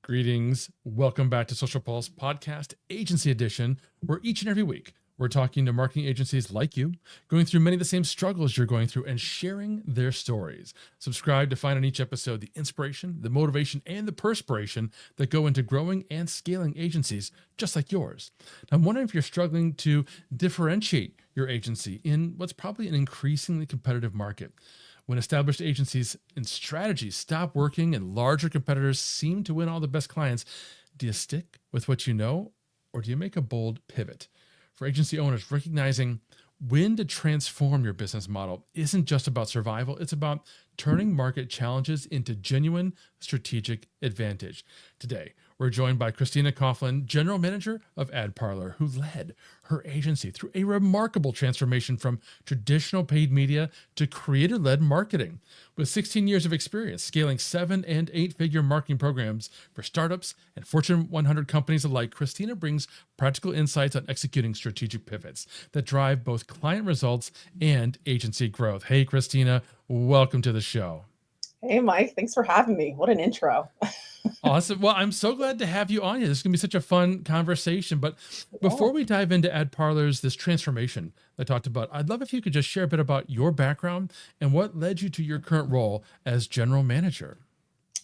Greetings. Welcome back to Social Pulse Podcast Agency Edition, where each and every week we're talking to marketing agencies like you, going through many of the same struggles you're going through and sharing their stories. Subscribe to find on each episode the inspiration, the motivation, and the perspiration that go into growing and scaling agencies just like yours. Now, I'm wondering if you're struggling to differentiate your agency in what's probably an increasingly competitive market. When established agencies and strategies stop working and larger competitors seem to win all the best clients, do you stick with what you know or do you make a bold pivot? For agency owners, recognizing when to transform your business model isn't just about survival, it's about turning market challenges into genuine strategic advantage. Today, we're joined by Kristina Coughlin, General Manager of AdParlor, who led her agency through a remarkable transformation from traditional paid media to creator-led marketing. With 16 years of experience scaling 7- and 8-figure marketing programs for startups and Fortune 100 companies alike, Kristina brings practical insights on executing strategic pivots that drive both client results and agency growth. Hey, Kristina, welcome to the show. Hey, Mike, thanks for having me. What an intro. Awesome. Well, I'm so glad to have you on here. This is going to be such a fun conversation. But Yeah, before we dive into AdParlor's this transformation I talked about, I'd love if you could just share a bit about your background and what led you to your current role as general manager.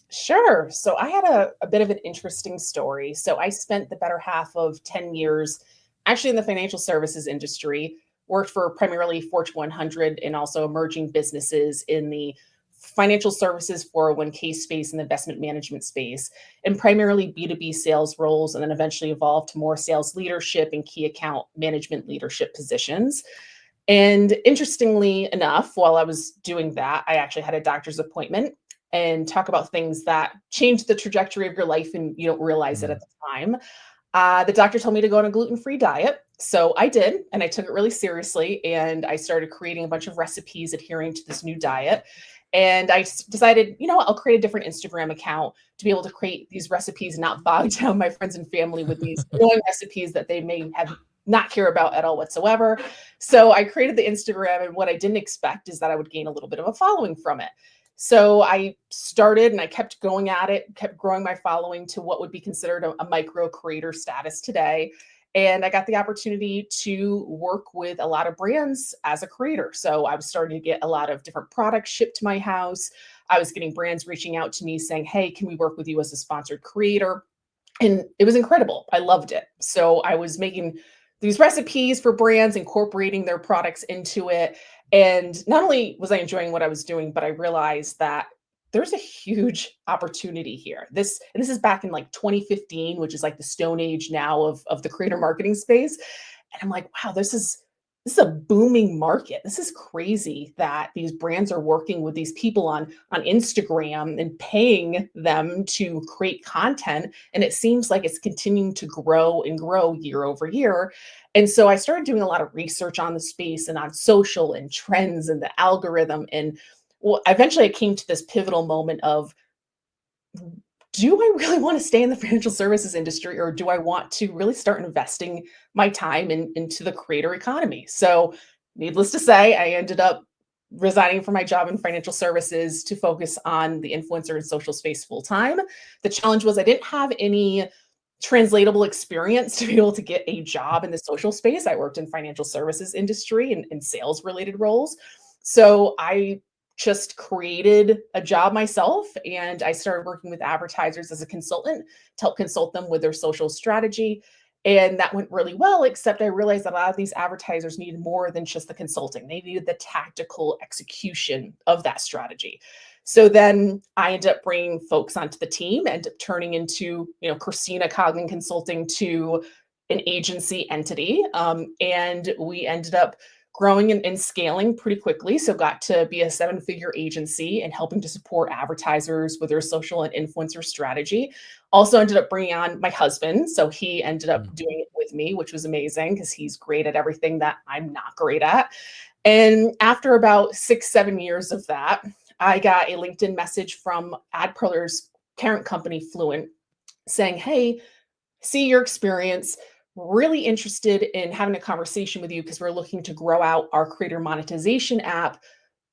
sure. So I had a bit of an interesting story. So I spent the better half of 10 years actually in the financial services industry, worked for primarily Fortune 100 and also emerging businesses in the financial services 401k space and investment management space, and primarily B2B sales roles, and then eventually evolved to more sales leadership and key account management leadership positions. And interestingly enough, while I was doing that, I actually had a doctor's appointment and talk about things that change the trajectory of your life and you don't realize it Mm. at the time. The doctor told me to go on a gluten-free diet. So I did, and I took it really seriously. And I started creating a bunch of recipes adhering to this new diet. And decided, you know what, I'll create a different Instagram account to be able to create these recipes and not bog down my friends and family with these annoying recipes that they may have not care about at all whatsoever. So I created the Instagram, and what I didn't expect is that I would gain a little bit of a following from it. So I started and I kept going at it, kept growing my following to what would be considered a micro creator status today. And I got the opportunity to work with a lot of brands as a creator. So I was starting to get a lot of different products shipped to my house. I was getting brands reaching out to me saying, hey, can we work with you as a sponsored creator? And it was incredible. I loved it. So I was making these recipes for brands, incorporating their products into it. And not only was I enjoying what I was doing, but I realized that there's a huge opportunity here. This is back in like 2015, which is like the stone age now of the creator marketing space. And I'm like, wow, this is a booming market. This is crazy that these brands are working with these people on Instagram and paying them to create content. And it seems like it's continuing to grow and grow year over year. And so I started doing a lot of research on the space and on social and trends and the algorithm. And well, eventually I came to this pivotal moment of, do I really want to stay in the financial services industry, or do I want to really start investing my time into the creator economy? So, needless to say, I ended up resigning from my job in financial services to focus on the influencer and social space full time. The challenge was I didn't have any translatable experience to be able to get a job in the social space. I worked in financial services industry and sales related roles. So I just created a job myself, and I started working with advertisers as a consultant to help consult them with their social strategy. And that went really well, except I realized that a lot of these advertisers needed more than just the consulting. They needed the tactical execution of that strategy. So then I ended up bringing folks onto the team, ended up turning into, Kristina Coughlin Consulting to an agency entity. And we ended up growing and scaling pretty quickly. So got to be a 7-figure agency and helping to support advertisers with their social and influencer strategy. Also ended up bringing on my husband. So he ended up Mm. doing it with me, which was amazing because he's great at everything that I'm not great at. And after about 6-7 years of that, I got a LinkedIn message from AdParlor's parent company, Fluent, saying, hey, see your experience, really interested in having a conversation with you because we're looking to grow out our creator monetization app.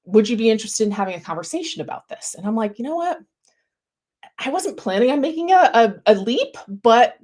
Would you be interested in having a conversation about this? And I'm like, you know what? I wasn't planning on making a leap, but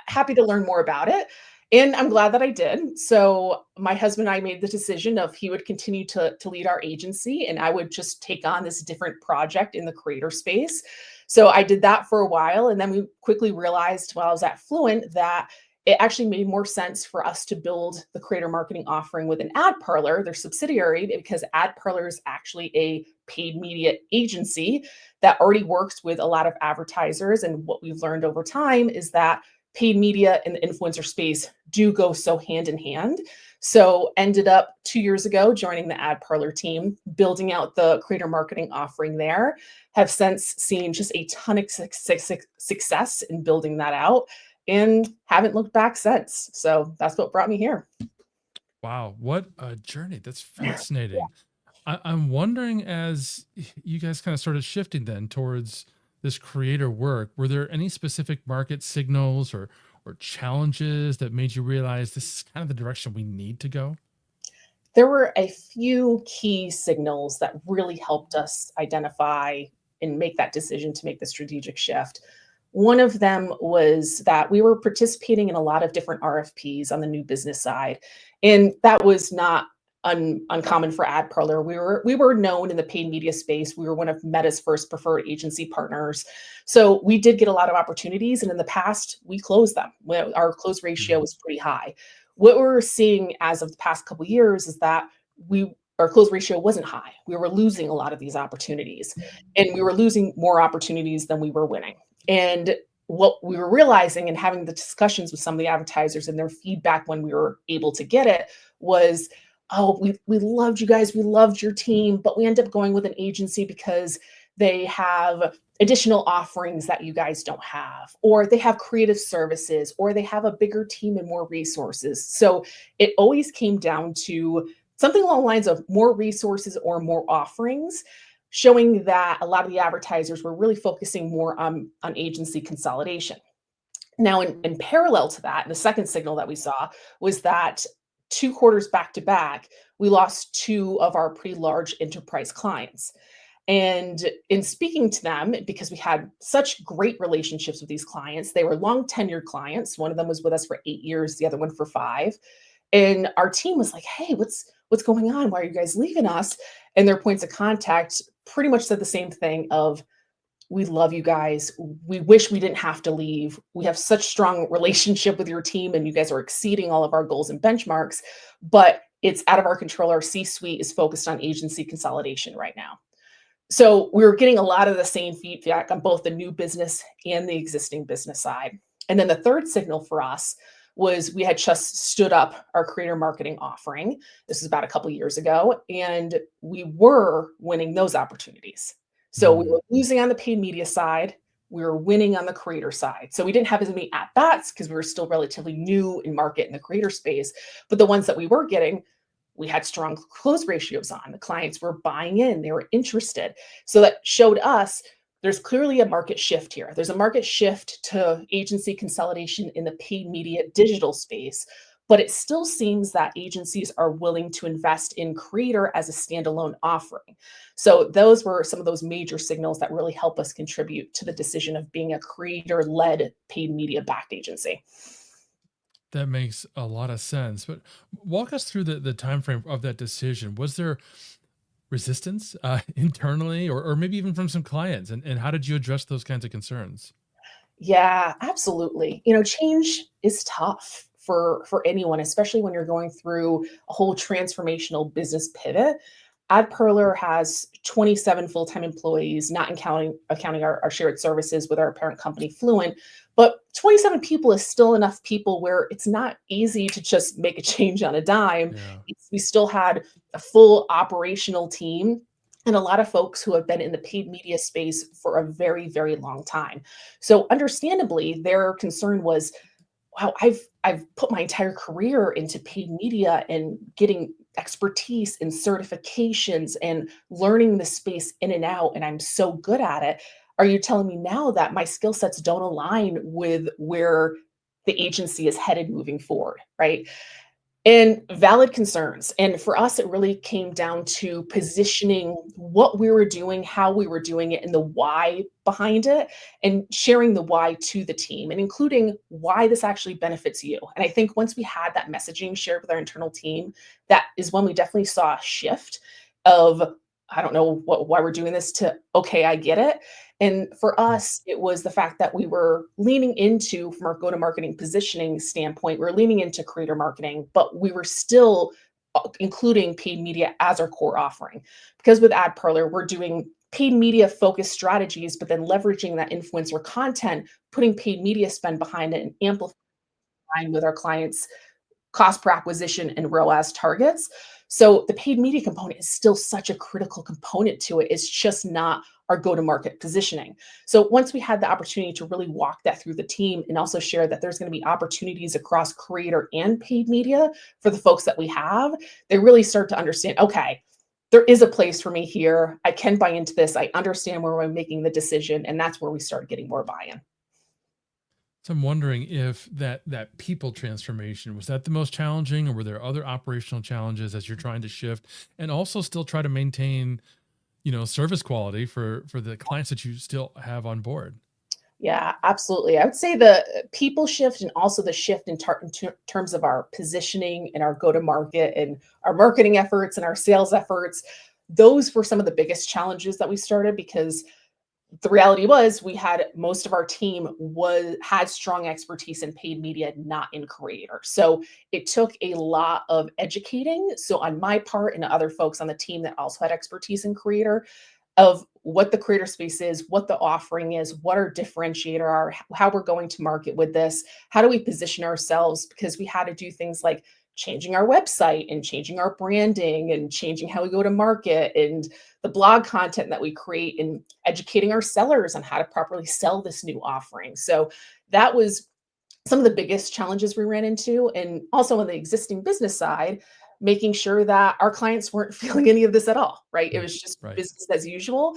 happy to learn more about it. And I'm glad that I did. So my husband and I made the decision of he would continue to lead our agency and I would just take on this different project in the creator space. So I did that for a while. And then we quickly realized while I was at Fluent that it actually made more sense for us to build the creator marketing offering with an ad parlor, their subsidiary, because ad parlor is actually a paid media agency that already works with a lot of advertisers. And what we've learned over time is that paid media and the influencer space do go so hand in hand. So ended up 2 years ago joining the ad parlor team, building out the creator marketing offering there. Have since seen just a ton of success in building that out and haven't looked back since. So that's what brought me here. Wow, what a journey. That's fascinating. I'm wondering, as you guys kind of started shifting then towards this creator work, were there any specific market signals or challenges that made you realize this is kind of the direction we need to go? There were a few key signals that really helped us identify and make that decision to make the strategic shift. One of them was that we were participating in a lot of different RFPs on the new business side, and that was not uncommon for AdParlor. We were known in the paid media space. We were one of Meta's first preferred agency partners, so we did get a lot of opportunities. And in the past, we closed them. Our close ratio Mhm. was pretty high. What we're seeing as of the past couple of years is that our close ratio wasn't high. We were losing a lot of these opportunities, and we were losing more opportunities than we were winning. And what we were realizing and having the discussions with some of the advertisers and their feedback when we were able to get it was, oh, we loved you guys, we loved your team, but we end up going with an agency because they have additional offerings that you guys don't have, or they have creative services, or they have a bigger team and more resources. So it always came down to something along the lines of more resources or more offerings, showing that a lot of the advertisers were really focusing more on agency consolidation. Now, in parallel to that, the second signal that we saw was that 2 quarters back to back, we lost two of our pretty large enterprise clients. And in speaking to them, because we had such great relationships with these clients, they were long tenured clients. One of them was with us for 8 years, the other one for 5. And our team was like, "Hey, what's going on? Why are you guys leaving us?" And their points of contact pretty much said the same thing of, "We love you guys. We wish we didn't have to leave. We have such strong relationship with your team and you guys are exceeding all of our goals and benchmarks, but it's out of our control. Our C-suite is focused on agency consolidation right now." So we were getting a lot of the same feedback on both the new business and the existing business side. And then the third signal for us was we had just stood up our creator marketing offering. This is about a couple years ago, and we were winning those opportunities. So we Mm. were losing on the paid media side, we were winning on the creator side. So we didn't have as many at bats because we were still relatively new in market in the creator space. But the ones that we were getting, we had strong close ratios on. The clients were buying in, they were interested. So that showed us there's clearly a market shift here. There's a market shift to agency consolidation in the paid media digital space, but it still seems that agencies are willing to invest in creator as a standalone offering. So those were some of those major signals that really help us contribute to the decision of being a creator-led paid media backed agency. That makes a lot of sense. But walk us through the time frame of that decision. Was there resistance internally or maybe even from some clients? And how did you address those kinds of concerns? Yeah, absolutely. Change is tough for anyone, especially when you're going through a whole transformational business pivot. AdParlor has 27 full-time employees, not accounting our shared services with our parent company, Fluent. But 27 people is still enough people where it's not easy to just make a change on a dime. Yeah. We still had a full operational team and a lot of folks who have been in the paid media space for a very, very long time. So understandably, their concern was, wow, I've put my entire career into paid media and getting expertise and certifications and learning the space in and out, and I'm so good at it. Are you telling me now that my skill sets don't align with where the agency is headed moving forward, right? And valid concerns. And for us, it really came down to positioning what we were doing, how we were doing it, and the why behind it, and sharing the why to the team, and including why this actually benefits you. And I think once we had that messaging shared with our internal team, that is when we definitely saw a shift of, I don't know why we're doing this, to, okay, I get it. And for Mm. us, it was the fact that we were leaning into, from our go to marketing positioning standpoint, we're leaning into creator marketing, but we were still including paid media as our core offering. Because with AdParlor, we're doing paid media focused strategies, but then leveraging that influencer content, putting paid media spend behind it, and amplifying with our clients' cost per acquisition and ROAS targets. So the paid media component is still such a critical component to it. It's just not our go-to-market positioning. So once we had the opportunity to really walk that through the team and also share that there's going to be opportunities across creator and paid media for the folks that we have, they really start to understand, okay, there is a place for me here. I can buy into this. I understand where I'm making the decision. And that's where we started getting more buy-in. So I'm wondering if that people transformation, was that the most challenging, or were there other operational challenges as you're trying to shift and also still try to maintain, service quality for the clients that you still have on board? Yeah, absolutely. I would say the people shift, and also the shift in terms of our positioning and our go to market and our marketing efforts and our sales efforts. Those were some of the biggest challenges that we started, because the reality was we had most of our team had strong expertise in paid media, not in creator. So it took a lot of educating. So on my part and other folks on the team that also had expertise in creator, of what the creator space is, what the offering is, what our differentiator are, how we're going to market with this, how do we position ourselves, because we had to do things like changing our website and changing our branding and changing how we go to market and the blog content that we create, and educating our sellers on how to properly sell this new offering. So that was some of the biggest challenges we ran into. And also on the existing business side, making sure that our clients weren't feeling any of this at all, right? It Mm. was just Right. business as usual.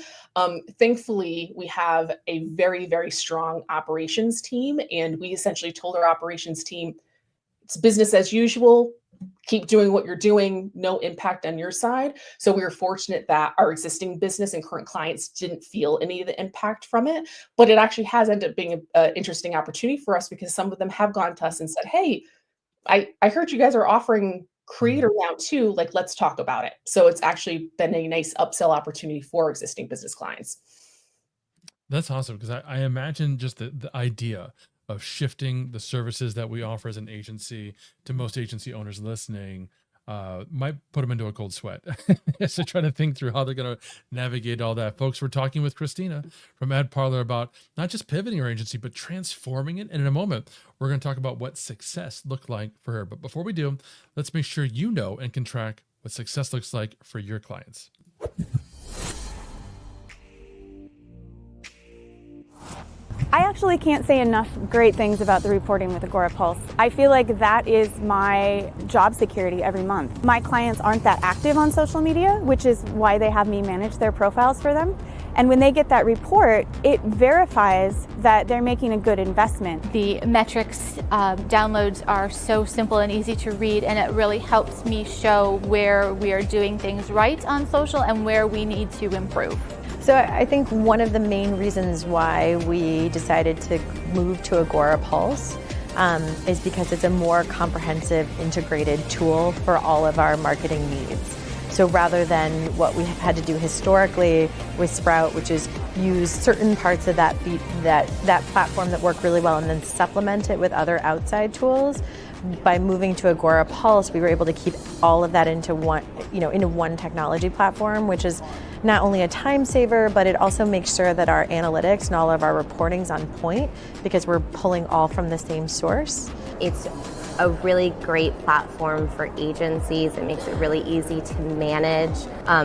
Thankfully, we have a very, very strong operations team. And we essentially told our operations team, it's business as usual. Keep doing what you're doing, no impact on your side. So we were fortunate that our existing business and current clients didn't feel any of the impact from it. But it actually has ended up being an interesting opportunity for us, because some of them have gone to us and said, hey, I heard you guys are offering Mm. creator now too. Like, let's talk about it. So it's actually been a nice upsell opportunity for existing business clients. That's awesome, because I imagine just the idea of shifting the services that we offer as an agency to most agency owners listening might put them into a cold sweat. So trying to think through how they're going to navigate all that. Folks, we're talking with Kristina from AdParlor about not just pivoting our agency, but transforming it. And in a moment, we're going to talk about what success looked like for her. But before we do, let's make sure you know and can track what success looks like for your clients. I actually can't say enough great things about the reporting with Agora Pulse. I feel like that is my job security every month. My clients aren't that active on social media, which is why they have me manage their profiles for them. And when they get that report, it verifies that they're making a good investment. The metrics downloads are so simple and easy to read, and it really helps me show where we are doing things right on social and where we need to improve. So I think one of the main reasons why we decided to move to Agora Pulse is because it's a more comprehensive, integrated tool for all of our marketing needs. So rather than what we have had to do historically with Sprout, which is use certain parts of that platform that work really well and then supplement it with other outside tools, by moving to Agora Pulse, we were able to keep all of that into one technology platform, which is not only a time saver, but it also makes sure that our analytics and all of our reporting's on point, because we're pulling all from the same source. It's a really great platform for agencies. It makes it really easy to manage,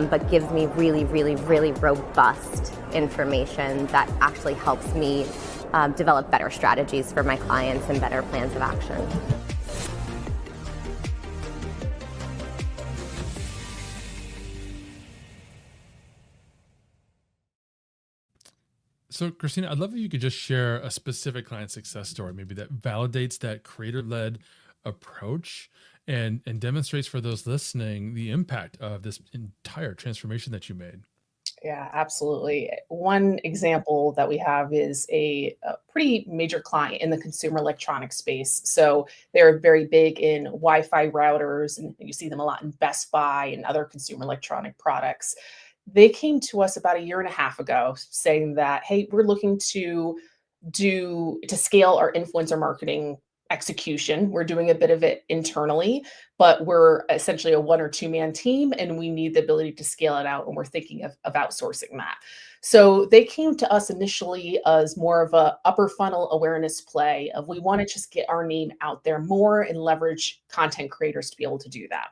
but gives me really, really, really robust information that actually helps me develop better strategies for my clients and better plans of action. So, Kristina, I'd love if you could just share a specific client success story, maybe that validates that creator-led approach and demonstrates for those listening the impact of this entire transformation that you made. Yeah, absolutely. One example that we have is a pretty major client in the consumer electronics space. So they're very big in Wi-Fi routers, and you see them a lot in Best Buy and other consumer electronic products. They came to us about a year and a half ago saying that, hey, we're looking to scale our influencer marketing execution. We're doing a bit of it internally, but we're essentially a one or two man team and we need the ability to scale it out. And we're thinking of outsourcing that. So they came to us initially as more of a upper funnel awareness play of we want to just get our name out there more and leverage content creators to be able to do that.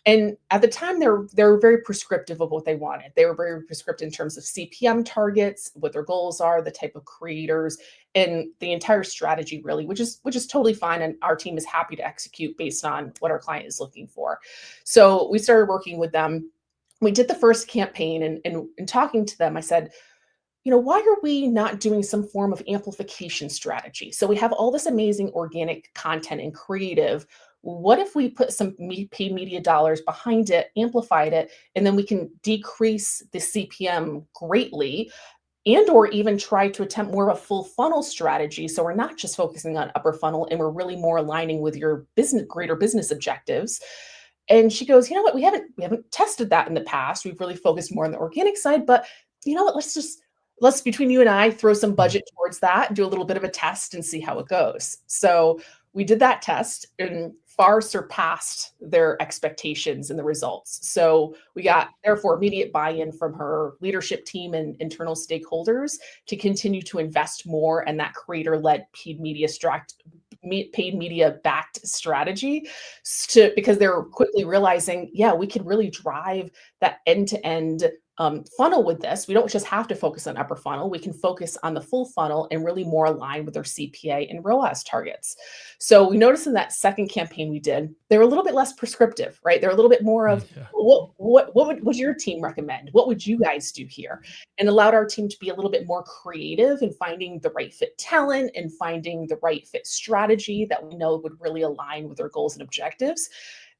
And at the time they're very prescriptive of what they wanted. They were very prescriptive in terms of CPM targets, what their goals are, the type of creators, and the entire strategy really, which is totally fine. And our team is happy to execute based on what our client is looking for. So we started working with them. We did the first campaign and in talking to them, I said, why are we not doing some form of amplification strategy? So we have all this amazing organic content and creative. What if we put some paid media dollars behind it, amplified it, and then we can decrease the CPM greatly and or even try to attempt more of a full funnel strategy. So we're not just focusing on upper funnel and we're really more aligning with your greater business objectives. And she goes, you know what, we haven't tested that in the past. We've really focused more on the organic side, but you know what, let's between you and I throw some Mhm. budget towards that, do a little bit of a test and see how it goes. So we did that test and far surpassed their expectations and the results. So we got therefore immediate buy-in from her leadership team and internal stakeholders to continue to invest more in that creator-led paid media backed strategy because they're quickly realizing, yeah, we can really drive that end-to-end funnel with this. We don't just have to focus on upper funnel. We can focus on the full funnel and really more aligned with their CPA and ROAS targets. So we noticed in that second campaign we did, they were a little bit less prescriptive, right? They're a little bit more of Yeah. what would your team recommend? What would you guys do here? And allowed our team to be a little bit more creative in finding the right fit talent and finding the right fit strategy that we know would really align with their goals and objectives,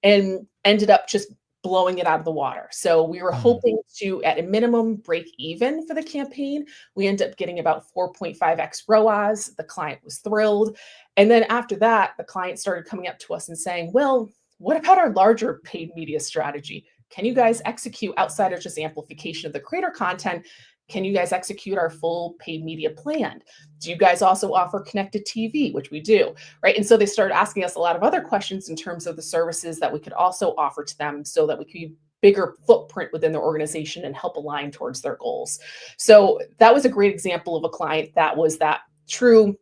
and ended up just blowing it out of the water. So we were Mm. hoping to, at a minimum, break even for the campaign. We ended up getting about 4.5x ROAS. The client was thrilled. And then after that, the client started coming up to us and saying, well, what about our larger paid media strategy? Can you guys execute outside of just amplification of the creator content? Can you guys execute our full paid media plan? Do you guys also offer connected TV, which we do, right? And so they started asking us a lot of other questions in terms of the services that we could also offer to them so that we could be bigger footprint within their organization and help align towards their goals. So that was a great example of a client that was that true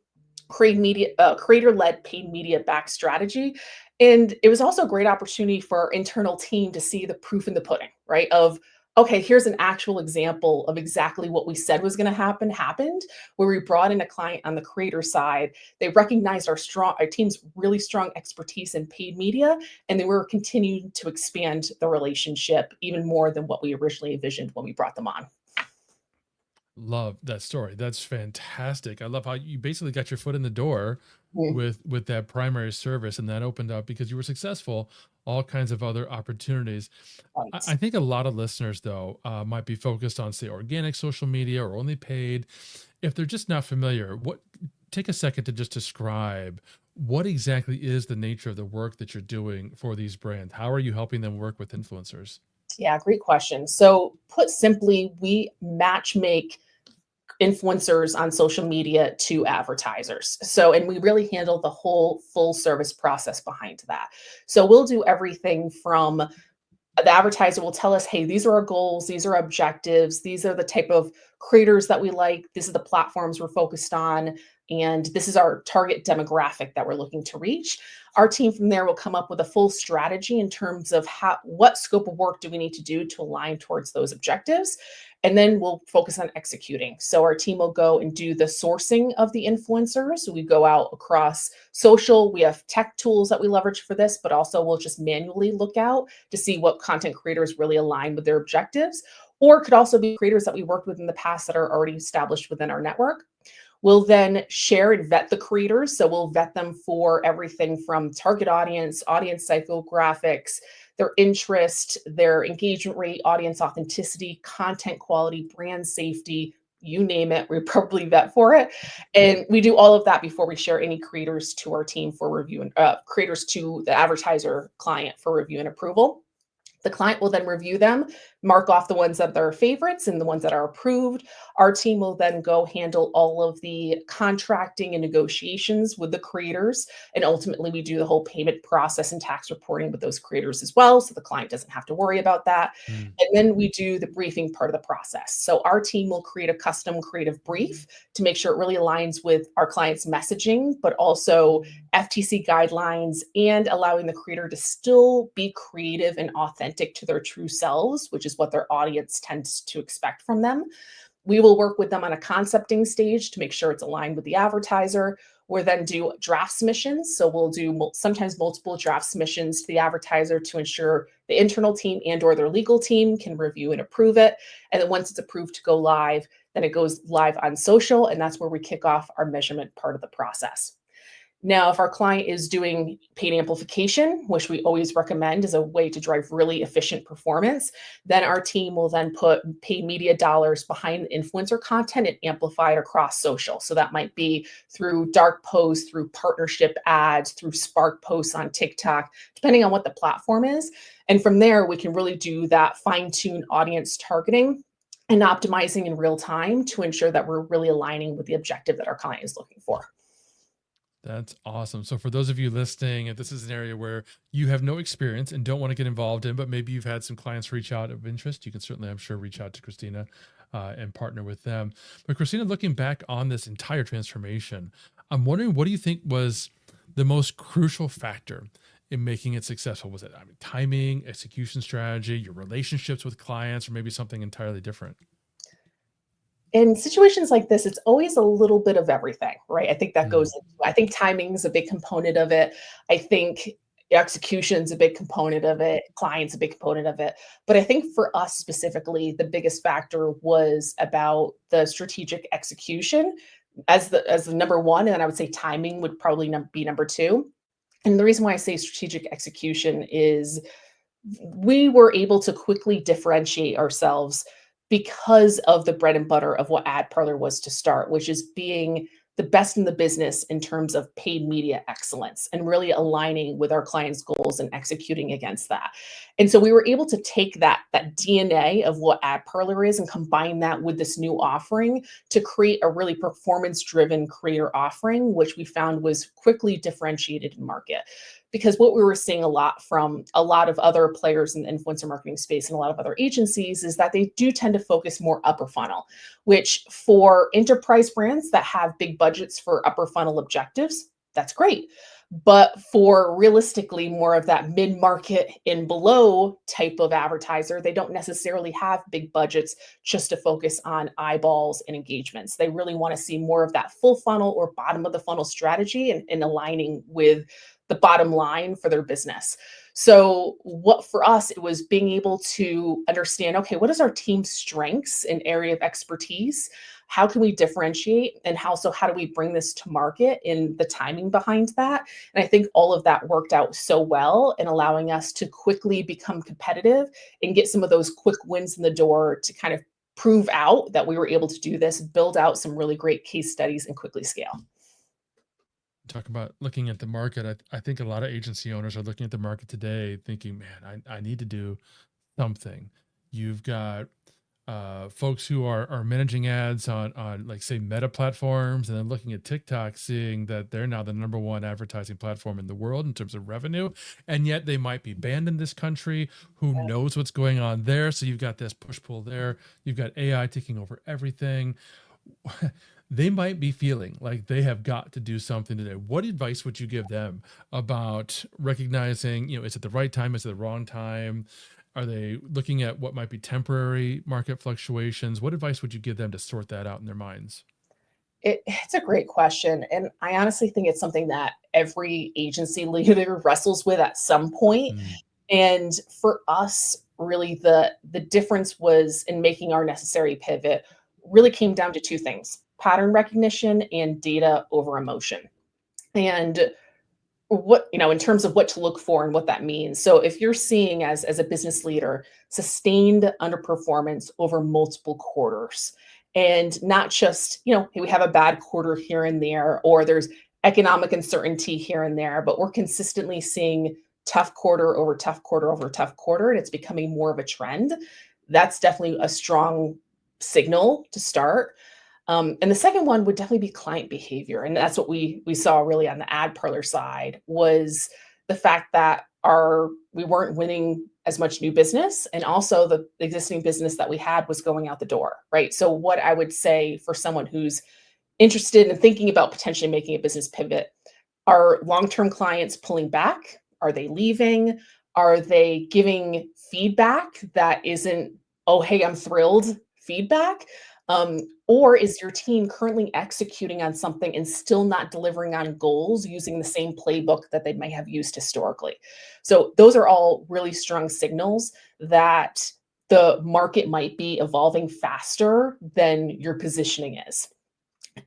creator-led paid media back strategy. And it was also a great opportunity for our internal team to see the proof in the pudding, right? Of, okay, here's an actual example of exactly what we said was going to happen happened, where we brought in a client on the creator side. They recognized our team's really strong expertise in paid media, and they were continuing to expand the relationship even more than what we originally envisioned when we brought them on. Love that story. That's fantastic. I love how you basically got your foot in the door Mm, with that primary service, and that opened up because you were successful all kinds of other opportunities. I right. think a lot of listeners though might be focused on say organic social media or only paid. If they're just not familiar, what take a second to just describe what exactly is the nature of the work that you're doing for these brands. How are you helping them work with influencers? Yeah, great question. So, put simply, we match make influencers on social media to advertisers. So, and we really handle the whole full service process behind that. So, we'll do everything from the advertiser will tell us, hey, these are our goals, these are our objectives, these are the type of creators that we like, this is the platforms we're focused on, and this is our target demographic that we're looking to reach. Our team from there will come up with a full strategy in terms of what scope of work do we need to do to align towards those objectives. And then we'll focus on executing. So our team will go and do the sourcing of the influencers. So we go out across social. We have tech tools that we leverage for this, but also we'll just manually look out to see what content creators really align with their objectives, or it could also be creators that we worked with in the past that are already established within our network. We'll then share and vet the creators. So we'll vet them for everything from target audience psychographics, their interest, their engagement rate, audience authenticity, content quality, brand safety, you name it, we probably vet for it. And we do all of that before we share any creators to our team for review and creators to the advertiser client for review and approval. The client will then review them, mark off the ones that are favorites and the ones that are approved. Our team will then go handle all of the contracting and negotiations with the creators. And ultimately, we do the whole payment process and tax reporting with those creators as well. So the client doesn't have to worry about that. Mm. And then we do the briefing part of the process. So our team will create a custom creative brief to make sure it really aligns with our client's messaging, but also FTC guidelines and allowing the creator to still be creative and authentic to their true selves, which is what their audience tends to expect from them. We will work with them on a concepting stage to make sure it's aligned with the advertiser. We'll then do draft submissions. So we'll do sometimes multiple draft submissions to the advertiser to ensure the internal team and or their legal team can review and approve it. And then once it's approved to go live, then it goes live on social. And that's where we kick off our measurement part of the process. Now, if our client is doing paid amplification, which we always recommend as a way to drive really efficient performance, then our team will then put paid media dollars behind influencer content and amplify it across social. So that might be through dark posts, through partnership ads, through Spark posts on TikTok, depending on what the platform is. And from there, we can really do that fine-tune audience targeting and optimizing in real time to ensure that we're really aligning with the objective that our client is looking for. That's awesome. So for those of you listening, if this is an area where you have no experience and don't want to get involved in, but maybe you've had some clients reach out of interest, you can certainly, I'm sure, reach out to Kristina and partner with them. But Kristina, looking back on this entire transformation, I'm wondering, what do you think was the most crucial factor in making it successful? Was it, timing, execution strategy, your relationships with clients, or maybe something entirely different? In situations like this, it's always a little bit of everything, right? I think that Mm. I think timing is a big component of it. I think execution's a big component of it. Client's a big component of it. But I think for us specifically, the biggest factor was about the strategic execution as the number one. And then I would say timing would probably be number two. And the reason why I say strategic execution is we were able to quickly differentiate ourselves because of the bread and butter of what AdParlor was to start, which is being the best in the business in terms of paid media excellence and really aligning with our clients' goals and executing against that. And so we were able to take that DNA of what AdParlor is and combine that with this new offering to create a really performance-driven creator offering, which we found was quickly differentiated in market. Because what we were seeing a lot from a lot of other players in the influencer marketing space and a lot of other agencies is that they do tend to focus more upper funnel, which for enterprise brands that have big budgets for upper funnel objectives, that's great. But for realistically more of that mid-market and below type of advertiser, they don't necessarily have big budgets just to focus on eyeballs and engagements. They really want to see more of that full funnel or bottom of the funnel strategy and aligning with the bottom line for their business. So what for us, it was being able to understand, okay, what is our team's strengths and area of expertise? How can we differentiate? And how do we bring this to market in the timing behind that? And I think all of that worked out so well in allowing us to quickly become competitive and get some of those quick wins in the door to kind of prove out that we were able to do this, build out some really great case studies and quickly scale. Talk about looking at the market. I think a lot of agency owners are looking at the market today thinking, man, I need to do something. You've got folks who are managing ads on like say Meta platforms, and then looking at TikTok, seeing that they're now the number one advertising platform in the world in terms of revenue, and yet they might be banned in this country. Who knows what's going on there? So you've got this push pull there. You've got AI taking over everything. They might be feeling like they have got to do something today. What advice would you give them about recognizing, is it the right time? Is it the wrong time? Are they looking at what might be temporary market fluctuations? What advice would you give them to sort that out in their minds? It's a great question. And I honestly think it's something that every agency leader wrestles with at some point. Mm. And for us, really the difference was in making our necessary pivot really came down to two things. pattern recognition and data over emotion. And what, in terms of what to look for and what that means. So if you're seeing as a business leader sustained underperformance over multiple quarters, and not just, hey, we have a bad quarter here and there, or there's economic uncertainty here and there, but we're consistently seeing tough quarter over tough quarter over tough quarter, and it's becoming more of a trend, that's definitely a strong signal to start. And the second one would definitely be client behavior, and that's what we saw really on the ad parlor side, was the fact that we weren't winning as much new business, and also the existing business that we had was going out the door, right? So what I would say for someone who's interested in thinking about potentially making a business pivot, are long-term clients pulling back? Are they leaving? Are they giving feedback that isn't, oh, hey, I'm thrilled feedback? Or is your team currently executing on something and still not delivering on goals using the same playbook that they may have used historically? So those are all really strong signals that the market might be evolving faster than your positioning is.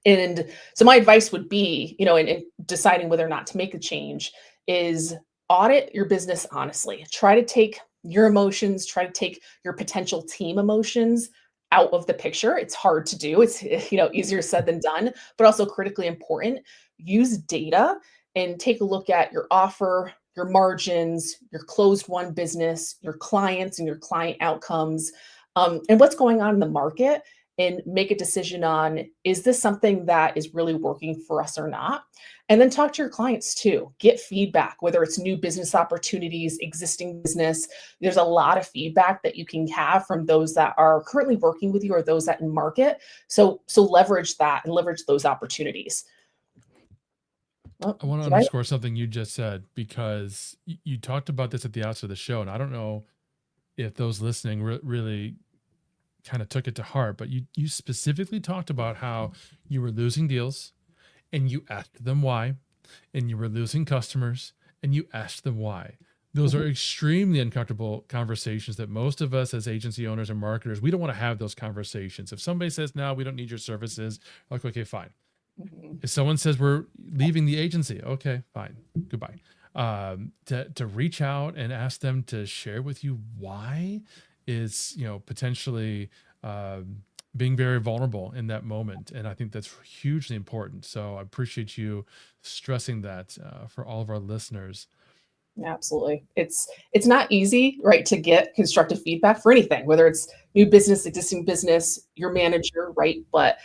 And so my advice would be, in deciding whether or not to make a change, is audit your business honestly. Try to take your emotions, try to take your potential team emotions out of the picture. It's hard to do. It's, easier said than done, but also critically important. Use data and take a look at your offer, your margins, your closed won business, your clients and your client outcomes, and what's going on in the market, and make a decision on, is this something that is really working for us or not? And then talk to your clients too. Get feedback, whether it's new business opportunities, existing business. There's a lot of feedback that you can have from those that are currently working with you or those that in market. So leverage that and leverage those opportunities. Oh, I want to did I? underscore something you just said, because you talked about this at the outset of the show, and I don't know if those listening really kind of took it to heart, but you specifically talked about how you were losing deals and you asked them why, and you were losing customers and you asked them why. Those are extremely uncomfortable conversations that most of us as agency owners and marketers, we don't want to have those conversations. If somebody says, no, we don't need your services, like, okay, fine. If someone says we're leaving the agency, okay, fine, goodbye. To reach out and ask them to share with you why is, potentially being very vulnerable in that moment. And I think that's hugely important. So I appreciate you stressing that for all of our listeners. Yeah, absolutely. It's not easy, right, to get constructive feedback for anything, whether it's new business, existing business, your manager, right? But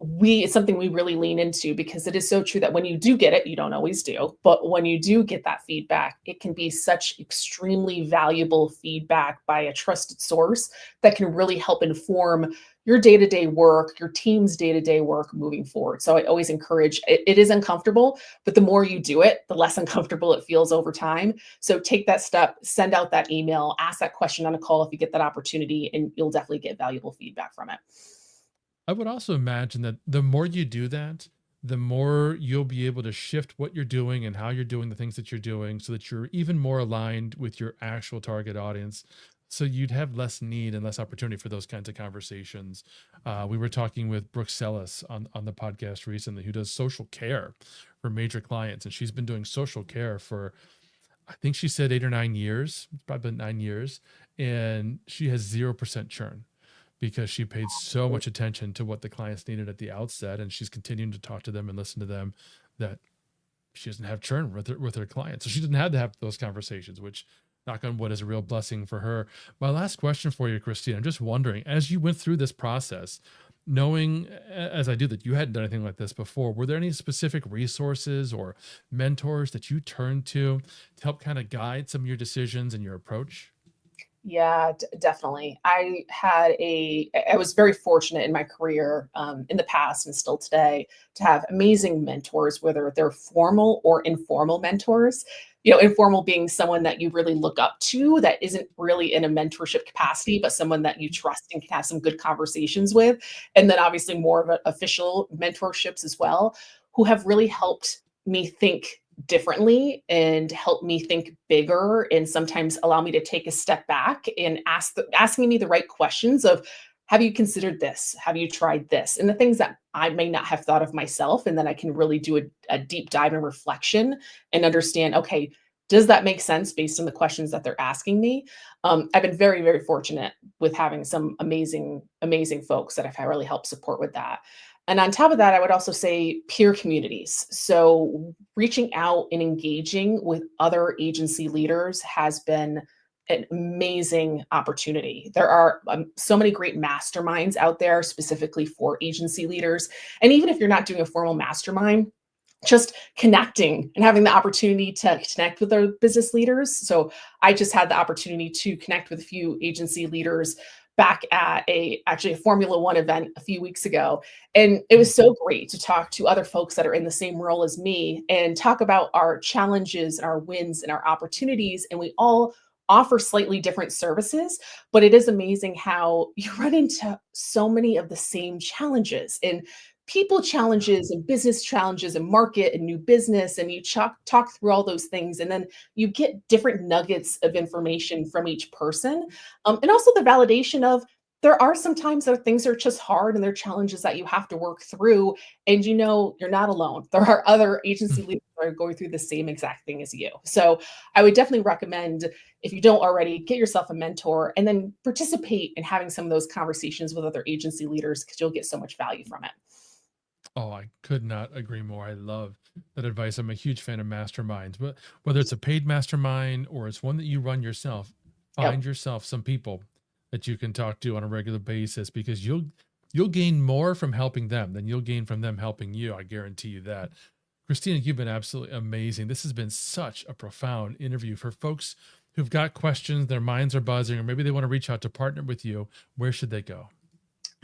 it's something we really lean into, because it is so true that when you do get it, you don't always do, but when you do get that feedback, it can be such extremely valuable feedback by a trusted source that can really help inform your day-to-day work, your team's day-to-day work moving forward. So I always encourage, it is uncomfortable, but the more you do it, the less uncomfortable it feels over time. So take that step, send out that email, ask that question on a call if you get that opportunity, and you'll definitely get valuable feedback from it. I would also imagine that the more you do that, the more you'll be able to shift what you're doing and how you're doing the things that you're doing, so that you're even more aligned with your actual target audience. So you'd have less need and less opportunity for those kinds of conversations. We were talking with Brooke Sellis on the podcast recently, who does social care for major clients. And she's been doing social care for, I think she said 8 or 9 years, it's probably been 9 years. And she has 0% churn, because she paid so much attention to what the clients needed at the outset, and she's continuing to talk to them and listen to them, that she doesn't have churn with her clients. So she didn't have to have those conversations, which, knock on wood, is a real blessing for her. My last question for you, Kristina, I'm just wondering, as you went through this process, knowing as I do that you hadn't done anything like this before, were there any specific resources or mentors that you turned to help kind of guide some of your decisions and your approach? Yeah, definitely. I was very fortunate in my career, in the past and still today, to have amazing mentors, whether they're formal or informal mentors. Informal being someone that you really look up to, that isn't really in a mentorship capacity, but someone that you trust and can have some good conversations with. And then obviously more of official mentorships as well, who have really helped me think differently and help me think bigger, and sometimes allow me to take a step back and asking me the right questions of, have you considered this? Have you tried this? And the things that I may not have thought of myself. And then I can really do a deep dive and reflection and understand, okay, does that make sense based on the questions that they're asking me? I've been very, very fortunate with having some amazing, amazing folks that have really helped support with that. And on top of that, I would also say peer communities. So reaching out and engaging with other agency leaders has been an amazing opportunity. There are so many great masterminds out there specifically for agency leaders. And even if you're not doing a formal mastermind, just connecting and having the opportunity to connect with other business leaders. So I just had the opportunity to connect with a few agency leaders back at actually a Formula One event a few weeks ago. And it was so great to talk to other folks that are in the same role as me and talk about our challenges and our wins and our opportunities. And we all offer slightly different services, but it is amazing how you run into so many of the same challenges and people challenges and business challenges and market and new business. And you talk through all those things. And then you get different nuggets of information from each person. And also the validation of there are some times that things are just hard and there are challenges that you have to work through. And you know, you're not alone. There are other agency leaders who are going through the same exact thing as you. So I would definitely recommend, if you don't already, get yourself a mentor and then participate in having some of those conversations with other agency leaders because you'll get so much value from it. Oh, I could not agree more. I love that advice. I'm a huge fan of masterminds, but whether it's a paid mastermind or it's one that you run yourself, Yep. find yourself some people that you can talk to on a regular basis because you'll gain more from helping them than you'll gain from them helping you. I guarantee you that. Kristina, you've been absolutely amazing. This has been such a profound interview for folks who've got questions, their minds are buzzing, or maybe they want to reach out to partner with you. Where should they go?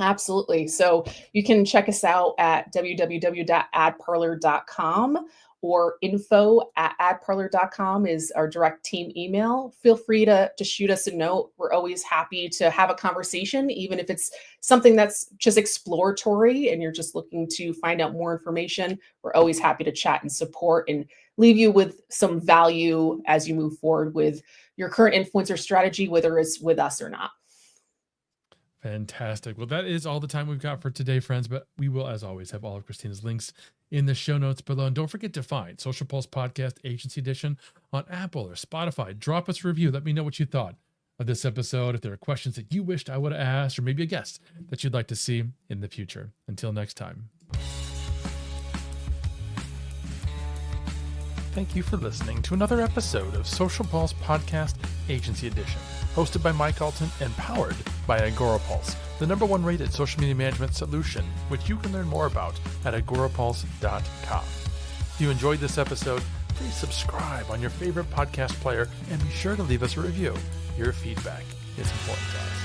Absolutely. So you can check us out at www.adparlor.com or info@adparlor.com is our direct team email. Feel free to shoot us a note. We're always happy to have a conversation, even if it's something that's just exploratory and you're just looking to find out more information. We're always happy to chat and support and leave you with some value as you move forward with your current influencer strategy, whether it's with us or not. Fantastic. Well, that is all the time we've got for today, friends, but we will, as always, have all of Kristina's links in the show notes below. And don't forget to find Social Pulse Podcast Agency Edition on Apple or Spotify. Drop us a review. Let me know what you thought of this episode. If there are questions that you wished I would have asked, or maybe a guest that you'd like to see in the future. Until next time. Thank you for listening to another episode of Social Pulse Podcast Agency Edition, hosted by Mike Alton and powered by AgoraPulse, the #1 rated social media management solution, which you can learn more about at agorapulse.com. If you enjoyed this episode, please subscribe on your favorite podcast player and be sure to leave us a review. Your feedback is important to us.